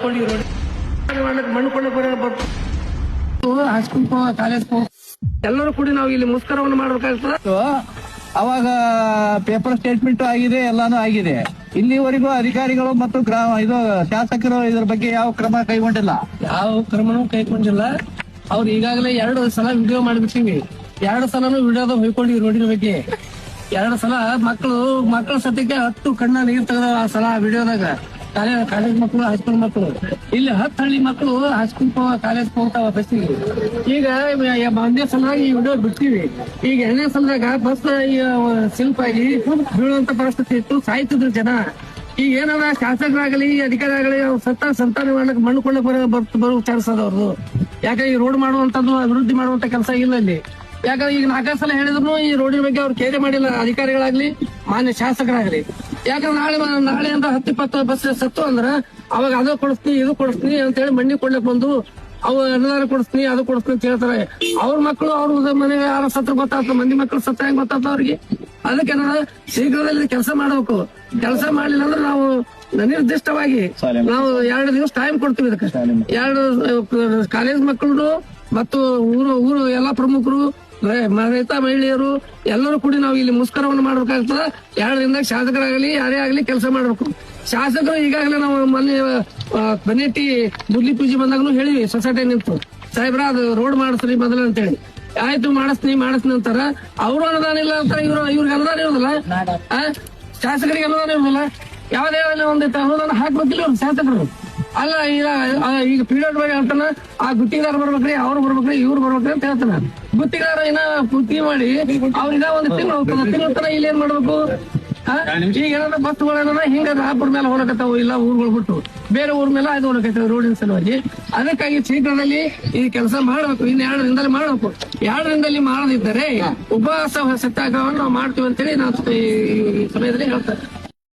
ಹೊಯ್ಕೊಂಡು ಮಣ್ಣು ಕೊಂಡು high school college ಎಲ್ಲರೂ ಕೂಡಿ ನಾವು ಇಲ್ಲಿ ಮುಸ್ಕರವನ್ನು ಮಾಡಬೇಕಾಗ್ತದೆ. ಅವಾಗ ಪೇಪರ್ ಸ್ಟೇಟ್ಮೆಂಟ್ ಆಗಿದೆ, ಎಲ್ಲಾನು ಆಗಿದೆ. ಇಲ್ಲಿವರೆಗೂ ಅಧಿಕಾರಿಗಳು ಮತ್ತು ಶಾಸಕರು ಇದ್ರ ಬಗ್ಗೆ ಯಾವ ಕ್ರಮ ಕೈಗೊಂಡಿಲ್ಲ. ಯಾವ ಕ್ರಮನೂ ಕೈಗೊಂಡಿಲ್ಲ. ಅವ್ರು ಈಗಾಗಲೇ 2 ಸಲ ವಿಡಿಯೋ ಮಾಡಿಬಿಟ್ಟಿವಿ. 2 ಸಲನು ವಿಡಿಯೋದ ಹೊಯ್ಕೊಂಡಿವಿ ರೋಡಿನ ಬಗ್ಗೆ. 2 ಸಲ ಮಕ್ಕಳ ಸತ್ಯಕ್ಕೆ 10 ಕಣ್ಣ ನೀರು ತೆಗೆದ ಆ ಸಲ ವಿಡಿಯೋದಾಗ. ಕಾಲೇಜ್ ಮಕ್ಕಳು, ಹೈಸ್ಕೂಲ್ ಮಕ್ಕಳು, ಇಲ್ಲಿ 10 ಹಳ್ಳಿ ಮಕ್ಕಳು ಹೈಸ್ಕೂಲ್ ಕಾಲೇಜ್ ಹೋಗ್ತಾವ ಬಸ್ಸಿಗೆ. ಈಗ ಒಂದೇ ಸಲವಾಗಿ ಈ ವಿಡಿಯೋ ಬಿಡ್ತೀವಿ. ಈಗ 2ನೇ ಸಲದಾಗ ಬಸ್ ಸಿಲ್ಪ್ ಆಗಿ ಬೀಳುವಂತ ಪರಿಸ್ಥಿತಿ ಇತ್ತು, ಸಾಯ್ತಿದ್ರು ಜನ. ಈಗ ಏನಾರ ಶಾಸಕರಾಗಲಿ ಅಧಿಕಾರಿ ಆಗಲಿ ಸಂತಾನ ಮಾಡಕ್ ಮಣ್ಣು ಕೊಳ್ಳಕ್ ಬರೋ ಚಾನ್ಸ್ ಅದವ್ರದ್ದು. ಯಾಕಂದ್ರೆ ಈ ರೋಡ್ ಮಾಡುವಂತದ್ದು ಅಭಿವೃದ್ಧಿ ಮಾಡುವಂತ ಕೆಲಸ ಇಲ್ಲ ಇಲ್ಲಿ. ಯಾಕಂದ್ರೆ ಈಗ 4 ಸಲ ಹೇಳಿದ್ರು ಈ ರೋಡಿನ ಬಗ್ಗೆ ಅವ್ರು ಕೇರೆ ಮಾಡಿಲ್ಲ, ಅಧಿಕಾರಿಗಳಾಗ್ಲಿ ಮಾನ್ಯ ಶಾಸಕರಾಗ್ಲಿ. ಯಾಕಂದ್ರೆ ನಾಳೆ ಅಂತ 10-20 ಬಸ್ ಸತ್ತು ಅಂದ್ರೆ ಅವಾಗ ಅದು ಕೊಡಿಸ್ತೀನಿ ಇದು ಕೊಡಿಸ್ತೀನಿ ಅಂತ ಹೇಳಿ ಮಣ್ಣಿ ಕೊಡ್ಲಕ್ ಬಂದು ಅವು ಅನುದಾನ ಕೊಡಿಸ್ತೀನಿ ಅದು ಕೊಡಿಸ್ತೀನಿ ಅಂತ ಹೇಳ್ತಾರೆ. ಅವ್ರ ಮಕ್ಕಳು ಅವ್ರ ಮನೆಗೆ ಯಾರ ಸತ್ರ ಗೊತ್ತಾಗ್ತದೆ, ಮಂದಿ ಮಕ್ಕಳು ಸತ್ತ ಹೆಂಗ್ ಗೊತ್ತಾಗ್ತದೆ ಅವ್ರಿಗೆ. ಅದಕ್ಕೆ ಶೀಘ್ರದಲ್ಲಿ ಕೆಲಸ ಮಾಡ್ಬೇಕು. ಕೆಲಸ ಮಾಡ್ಲಿಲ್ಲ ಅಂದ್ರೆ ನಾವು ನಿರ್ದಿಷ್ಟವಾಗಿ ನಾವು 2 ದಿವಸ ಟೈಮ್ ಕೊಡ್ತೀವಿ ಇದಕ್ಕೆ. 2 ಕಾಲೇಜ್ ಮಕ್ಕಳು ಮತ್ತು ಊರು ಎಲ್ಲಾ ಪ್ರಮುಖರು, ರೈತ ಮಹಿಳೆಯರು ಎಲ್ಲರೂ ಕೂಡಿ ನಾವು ಇಲ್ಲಿ ಮುಸ್ಕರವನ್ನು ಮಾಡ್ಬೇಕಾಗ್ತದೆ. 2 ದಿನದಾಗ ಶಾಸಕರಾಗಲಿ ಯಾರೇ ಆಗ್ಲಿ ಕೆಲಸ ಮಾಡ್ಬೇಕು. ಶಾಸಕರು ಈಗಾಗಲೇ ನಾವು ಮೊನ್ನೆ ಬನ್ನೇಟಿ ಮುದ್ಲಿ ಪೂಜೆ ಬಂದಾಗನು ಹೇಳಿವಿ, ಸೊಸೈಟಿ ನಿಂತು ಸಾಹೇಬ್ರ ಅದು ರೋಡ್ ಮಾಡಿಸ್ರಿ ಮೊದಲ ಅಂತ ಹೇಳಿ. ಆಯ್ತು ಮಾಡಿಸ್ತೀನಿ ಅಂತಾರ. ಅವ್ರು ಅನುದಾನ ಇಲ್ಲ ಅಂತಾರೆ, ಇವ್ರಿಗೆ ಅನುದಾನ ಇರೋದಿಲ್ಲ, ಶಾಸಕರಿಗೆ ಅನುದಾನ ಇರೋದಿಲ್ಲ. ಯಾವ್ದೇ ಒಂದಿತ್ತು ಅನುದಾನ ಹಾಕ್ಬೇಕಿಲ್ಲ ಶಾಸಕರು. ಅಲ್ಲ ಈಗ ಪೀರಿಯಡ್ ಬಗ್ಗೆ ಹೇಳ್ತಾನ, ಆ ಗುತ್ತಿಗೆದಾರ ಬರ್ಬೇಕ್ರಿ, ಅವ್ರು ಬರ್ಬೇಕ್ರಿ, ಇವ್ರು ಬರ್ಬೇಕ್ರಿ ಅಂತ ಹೇಳ್ತಾನ. ಗುತ್ತಿಗೆದಾರ ಗುತ್ತಿಗೆ ಮಾಡಿ ಅವ್ರಿಗ ಒಂದು ತಿಂಗಳ ತನ ಇಲ್ಲಿ ಏನ್ ಮಾಡ್ಬೇಕು. ಈಗ ಏನಾದ್ರು ಬಸ್ಗಳನ್ನ ಹಿಂಗ ರಾಪುರ ಮೇಲೆ ಹೋಗಕತ್ತಾವ, ಇಲ್ಲ ಊರುಗಳು ಬಿಟ್ಟು ಬೇರೆ ಊರ್ ಮೇಲೆ ಅದು ಹೋಗಕತ್ತಾವ ರೋಡಿನ ಸಲುವಾಗಿ. ಅದಕ್ಕಾಗಿ ಶೀಘ್ರದಲ್ಲಿ ಈ ಕೆಲಸ ಮಾಡ್ಬೇಕು. ಇನ್ನು 2 ದಿನದಲ್ಲಿ ಮಾಡ್ಬೇಕು. 2 ದಿನದಲ್ಲಿ ಮಾಡದಿದ್ದರೆ ಉಪವಾಸ ಸತ್ಯಾಗ್ರಹವನ್ನು ನಾವು ಮಾಡ್ತೀವಿ ಅಂತೇಳಿ ನಾವು ಈ ಸಮಯದಲ್ಲಿ ಹೇಳ್ತಾರೆ.